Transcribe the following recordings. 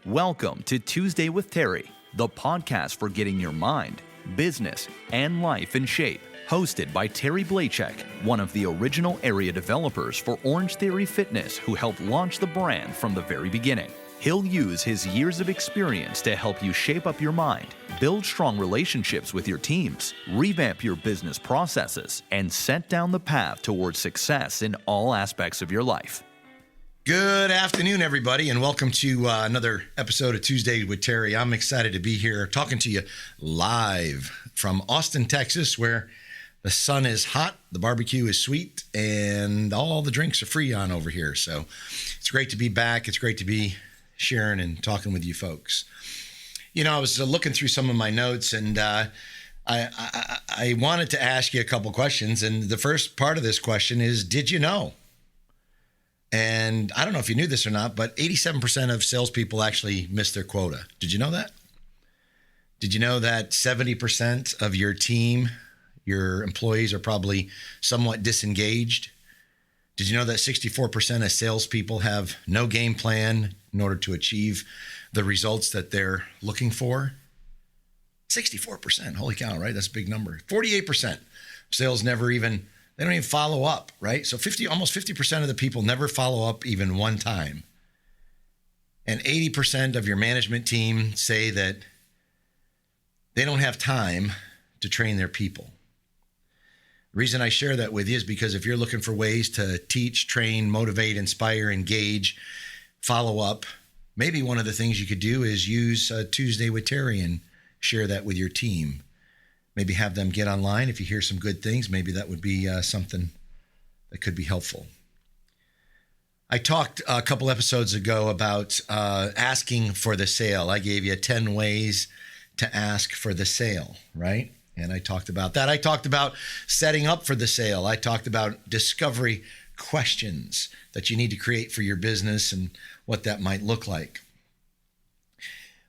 Welcome to Tuesday with Terry, the podcast for getting your mind, business, and life in shape. Hosted by Terry Blachek, one of the original area developers for Orange Theory Fitness who helped launch the brand from the very beginning. He'll use his years of experience to help you shape up your mind, build strong relationships with your teams, revamp your business processes, and set down the path towards success in all aspects of your life. Good afternoon, everybody, and welcome to another episode of Tuesday with Terry. I'm excited to be here talking to you live from Austin, Texas, where the sun is hot, the barbecue is sweet, and all the drinks are free on over here. So it's great to be back. It's great to be sharing and talking with you folks. You know, I was looking through some of my notes, and I wanted to ask you a couple questions. And the first part of this question is, did you know? And I don't know if you knew this or not, but 87% of salespeople actually miss their quota. Did you know that? Did you know that 70% of your team, your employees, are probably somewhat disengaged? Did you know that 64% of salespeople have no game plan in order to achieve the results that they're looking for? 64%. Holy cow, right? That's a big number. 48% sales they don't even follow up, right? So almost 50% of the people never follow up even one time. And 80% of your management team say that they don't have time to train their people. The reason I share that with you is because if you're looking for ways to teach, train, motivate, inspire, engage, follow up, maybe one of the things you could do is use Tuesday with Terry and share that with your team. Maybe have them get online. If you hear some good things, maybe that would be something that could be helpful. I talked a couple episodes ago about asking for the sale. I gave you 10 ways to ask for the sale, right? And I talked about that. I talked about setting up for the sale. I talked about discovery questions that you need to create for your business and what that might look like.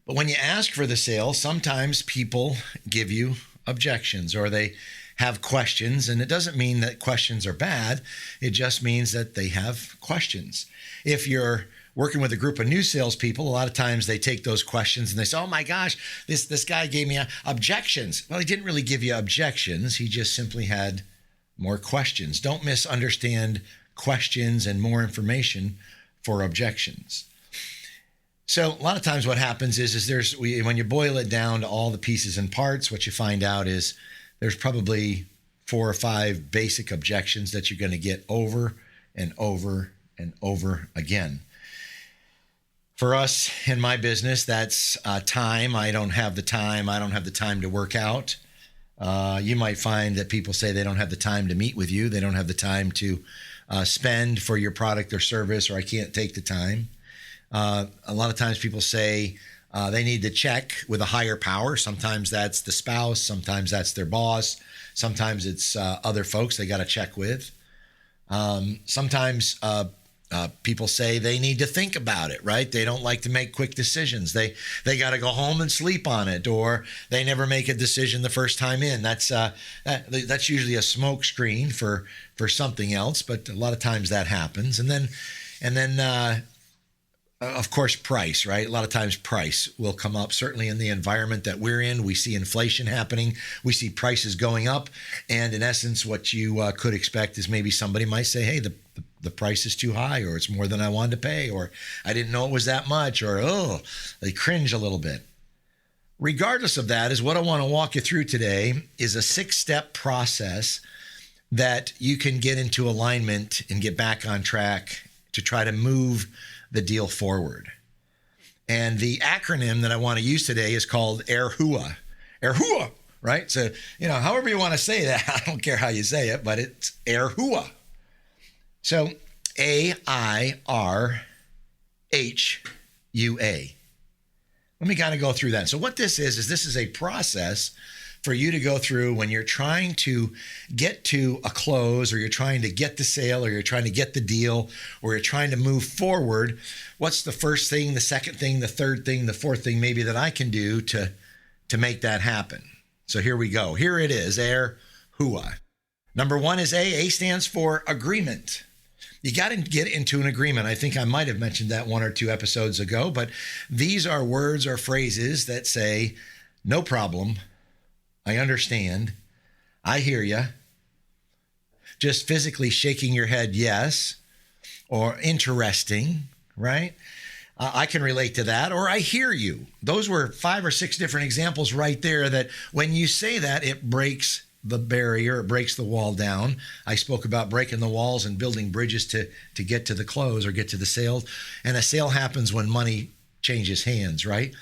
But when you ask for the sale, sometimes people give you objections or they have questions, and it doesn't mean that questions are bad. It just means that they have questions. If you're working with a group of new salespeople, a lot of times they take those questions and they say, oh my gosh, this guy gave me objections. Well, he didn't really give you objections. He just simply had more questions. Don't misunderstand questions and more information for objections. So a lot of times what happens is when you boil it down to all the pieces and parts, what you find out is there's probably 4 or 5 basic objections that you're going to get over and over and over again. For us in my business, that's time. I don't have the time. I don't have the time to work out. You might find that people say they don't have the time to meet with you. They don't have the time to spend for your product or service, or I can't take the time. A lot of times people say they need to check with a higher power. Sometimes that's the spouse. Sometimes that's their boss. Sometimes it's other folks they got to check with. Sometimes people say they need to think about it, right? They don't like to make quick decisions. They got to go home and sleep on it, or they never make a decision the first time in. That's usually a smoke screen for something else, but a lot of times that happens. And then of course, price, right? A lot of times price will come up. Certainly in the environment that we're in, we see inflation happening. We see prices going up. And in essence, what you could expect is maybe somebody might say, hey, the price is too high, or it's more than I wanted to pay, or I didn't know it was that much, or, oh, they cringe a little bit. Regardless of that, is what I want to walk you through today is a 6-step process that you can get into alignment and get back on track to try to move the deal forward. And the acronym that I want to use today is called AIRHUA. AIRHUA, right? So, however you want to say that, I don't care how you say it, but it's AIRHUA. So AIRHUA. Let me kind of go through that. So what this is a process for you to go through when you're trying to get to a close, or you're trying to get the sale, or you're trying to get the deal, or you're trying to move forward. What's the first thing, the second thing, the third thing, the fourth thing maybe that I can do to make that happen? So here we go. Here it is, AIRHUA. Number 1 is A. A stands for agreement. You got to get into an agreement. I think I might have mentioned that 1 or 2 episodes ago, but these are words or phrases that say, no problem, I understand, I hear you. Just physically shaking your head, yes, or interesting, right? I can relate to that, or I hear you. Those were 5 or 6 different examples right there that when you say that, it breaks the barrier, it breaks the wall down. I spoke about breaking the walls and building bridges to get to the close or get to the sale. And a sale happens when money changes hands, right?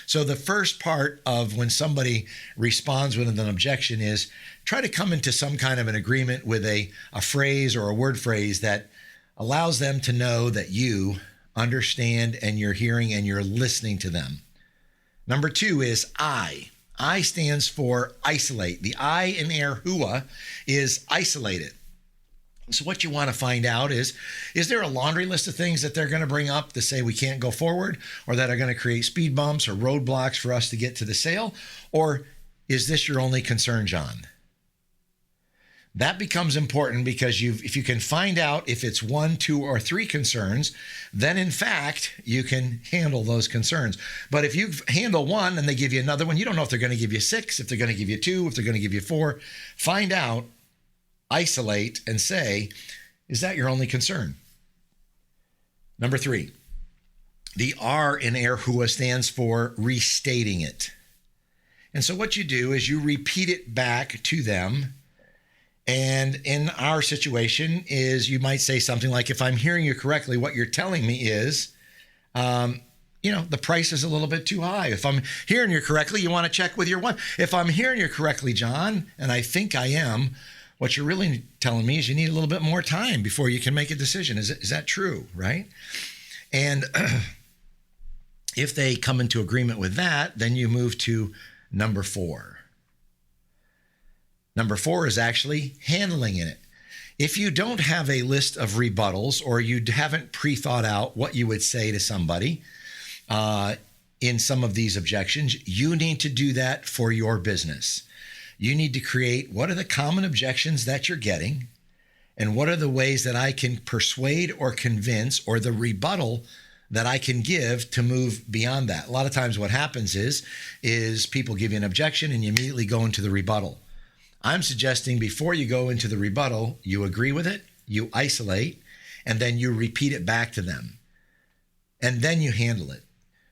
So the first part of when somebody responds with an objection is try to come into some kind of an agreement with a phrase or a word phrase that allows them to know that you understand and you're hearing and you're listening to them. Number 2 is I. I stands for isolate. The I in erhua is isolated. So what you want to find out is there a laundry list of things that they're going to bring up to say we can't go forward, or that are going to create speed bumps or roadblocks for us to get to the sale? Or is this your only concern, John? That becomes important because if you can find out if it's 1, 2, or 3 concerns, then in fact, you can handle those concerns. But if you handle 1 and they give you another one, you don't know if they're going to give you 6, if they're going to give you 2, if they're going to give you 4. Find out, isolate, and say, is that your only concern? Number 3, the R in erhua stands for restating it. And so what you do is you repeat it back to them. And in our situation is you might say something like, if I'm hearing you correctly, what you're telling me is, the price is a little bit too high. If I'm hearing you correctly, you want to check with your one. If I'm hearing you correctly, John, and I think I am, what you're really telling me is you need a little bit more time before you can make a decision. Is that true, right? And if they come into agreement with that, then you move to number 4. Number 4 is actually handling it. If you don't have a list of rebuttals or you haven't pre-thought out what you would say to somebody in some of these objections, you need to do that for your business. You need to create what are the common objections that you're getting and what are the ways that I can persuade or convince or the rebuttal that I can give to move beyond that. A lot of times what happens is people give you an objection and you immediately go into the rebuttal. I'm suggesting before you go into the rebuttal, you agree with it, you isolate, and then you repeat it back to them. And then you handle it.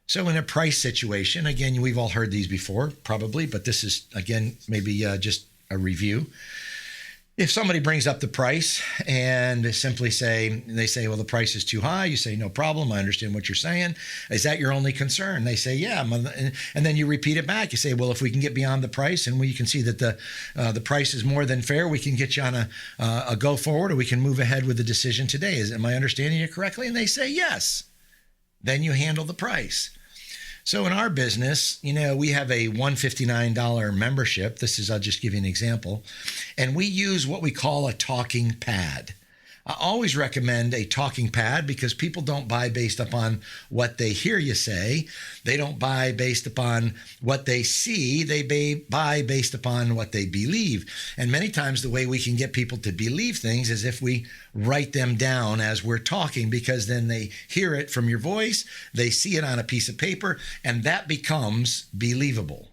So in a price situation, again, we've all heard these before, probably, but this is, again, maybe just a review. If somebody brings up the price and they say, well, the price is too high. You say, no problem. I understand what you're saying. Is that your only concern? They say, yeah. And then you repeat it back. You say, well, if we can get beyond the price and we can see that the price is more than fair, we can get you on a go forward, or we can move ahead with the decision today. Am I understanding you correctly? And they say, yes. Then you handle the price. So in our business, we have a $159 membership. I'll just give you an example. And we use what we call a talking pad. I always recommend a talking pad because people don't buy based upon what they hear you say. They don't buy based upon what they see. They buy based upon what they believe. And many times the way we can get people to believe things is if we write them down as we're talking, because then they hear it from your voice, they see it on a piece of paper, and that becomes believable.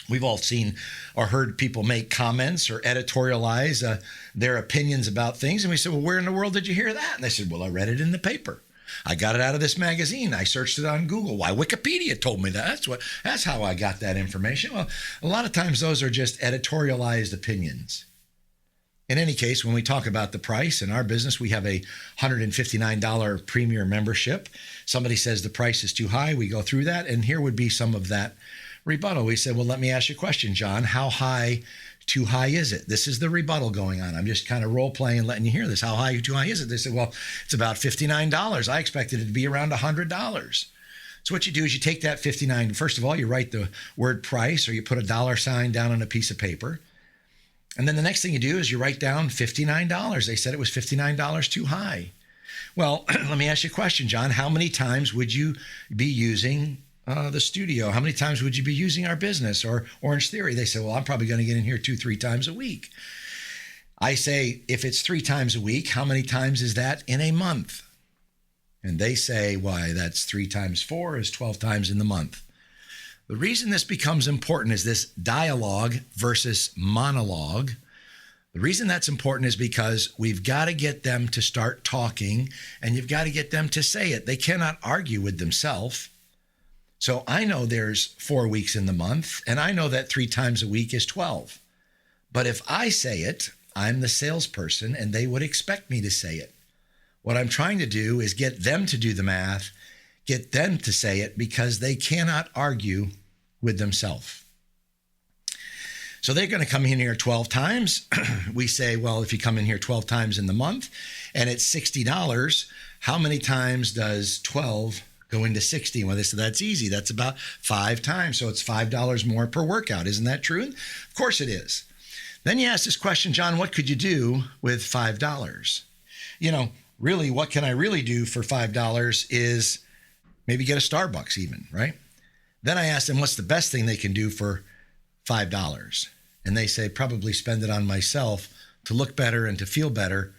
We've all seen or heard people make comments or editorialize their opinions about things. And we said, well, where in the world did you hear that? And they said, well, I read it in the paper. I got it out of this magazine. I searched it on Google. Why, Wikipedia told me that. That's how I got that information. Well, a lot of times those are just editorialized opinions. In any case, when we talk about the price in our business, we have a $159 premier membership. Somebody says the price is too high. We go through that. And here would be some of that rebuttal. We said, well, let me ask you a question, John. How high, too high is it? This is the rebuttal going on. I'm just kind of role playing and letting you hear this. How high, too high is it? They said, well, it's about $59. I expected it to be around $100. So what you do is you take that $59. First of all, you write the word price or you put a dollar sign down on a piece of paper. And then the next thing you do is you write down $59. They said it was $59 too high. Well, let me ask you a question, John. How many times would you be using the studio? How many times would you be using our business or Orange Theory? They said, well, I'm probably going to get in here 2-3 times a week. I say, if it's 3 times a week, how many times is that in a month? And they say, why, that's 3 times 4 is 12 times in the month. The reason this becomes important is this dialogue versus monologue. The reason that's important is because we've got to get them to start talking, and you've got to get them to say it. They cannot argue with themselves. So I know there's 4 weeks in the month, and I know that 3 times a week is 12. But if I say it, I'm the salesperson, and they would expect me to say it. What I'm trying to do is get them to do the math, get them to say it, because they cannot argue with themselves. So they're going to come in here 12 times. We say, well, if you come in here 12 times in the month and it's $60, how many times does 12 go into 60? Well, they said, that's easy. That's about 5 times. So it's $5 more per workout. Isn't that true? Of course it is. Then you ask this question, John, what could you do with $5? Really, what can I really do for $5 is maybe get a Starbucks even, right? Then I ask them, what's the best thing they can do for $5? And they say, probably spend it on myself to look better and to feel better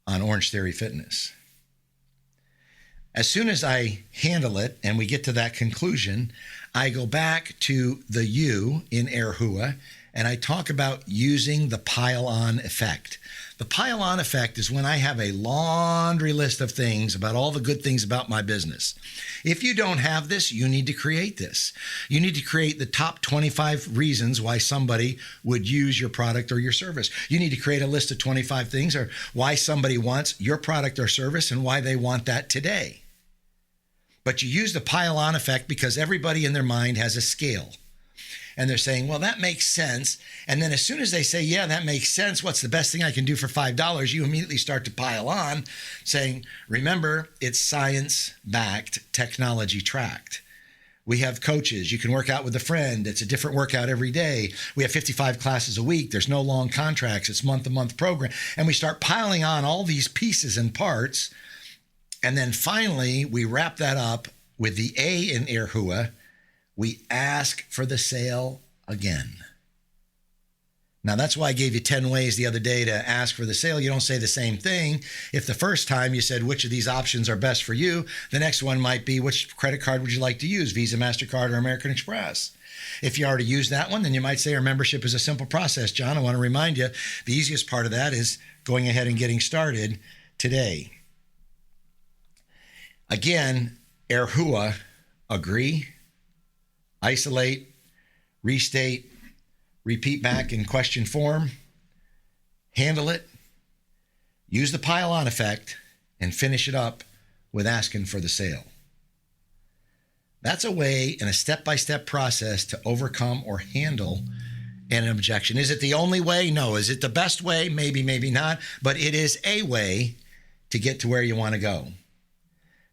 on Orange Theory Fitness. As soon as I handle it and we get to that conclusion, I go back to the U in Erhua and I talk about using the pile-on effect. The pile-on effect is when I have a laundry list of things about all the good things about my business. If you don't have this, you need to create this. You need to create the top 25 reasons why somebody would use your product or your service. You need to create a list of 25 things or why somebody wants your product or service and why they want that today. But you use the pile-on effect because everybody in their mind has a scale. And they're saying, well, that makes sense. And then as soon as they say, yeah, that makes sense, what's the best thing I can do for $5? You immediately start to pile on saying, remember, it's science-backed, technology-tracked. We have coaches. You can work out with a friend. It's a different workout every day. We have 55 classes a week. There's no long contracts. It's month-to-month program. And we start piling on all these pieces and parts. And then finally, we wrap that up with the A in Erhua. We ask for the sale again. Now, that's why I gave you 10 ways the other day to ask for the sale. You don't say the same thing. If the first time you said, which of these options are best for you, the next one might be, which credit card would you like to use, Visa, MasterCard, or American Express? If you already used that one, then you might say our membership is a simple process. John, I want to remind you, the easiest part of that is going ahead and getting started today. Again, Erhua, agree, isolate, restate, repeat back in question form, handle it, use the pile-on effect, and finish it up with asking for the sale. That's a way and a step-by-step process to overcome or handle an objection. Is it the only way? No. Is it the best way? Maybe, maybe not. But it is a way to get to where you want to go.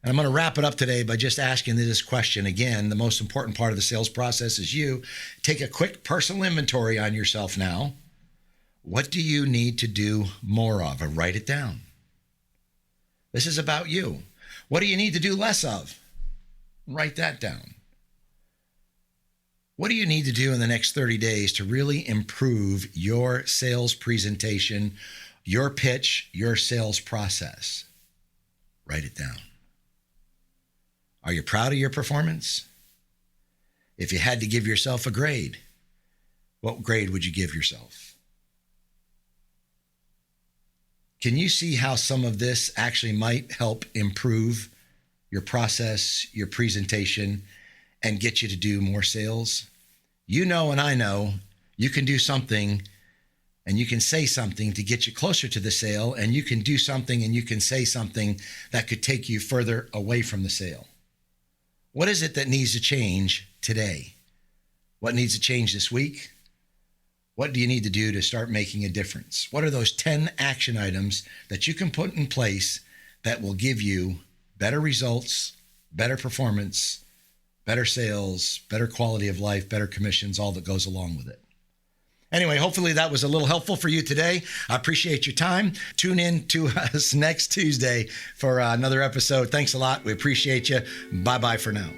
And I'm going to wrap it up today by just asking this question. Again, the most important part of the sales process is you. Take a quick personal inventory on yourself now. What do you need to do more of? Or write it down. This is about you. What do you need to do less of? Write that down. What do you need to do in the next 30 days to really improve your sales presentation, your pitch, your sales process? Write it down. Are you proud of your performance? If you had to give yourself a grade, what grade would you give yourself? Can you see how some of this actually might help improve your process, your presentation, and get you to do more sales? You know, and I know, you can do something and you can say something to get you closer to the sale, and you can do something and you can say something that could take you further away from the sale. What is it that needs to change today? What needs to change this week? What do you need to do to start making a difference? What are those 10 action items that you can put in place that will give you better results, better performance, better sales, better quality of life, better commissions, all that goes along with it? Anyway, hopefully that was a little helpful for you today. I appreciate your time. Tune in to us next Tuesday for another episode. Thanks a lot. We appreciate you. Bye-bye for now.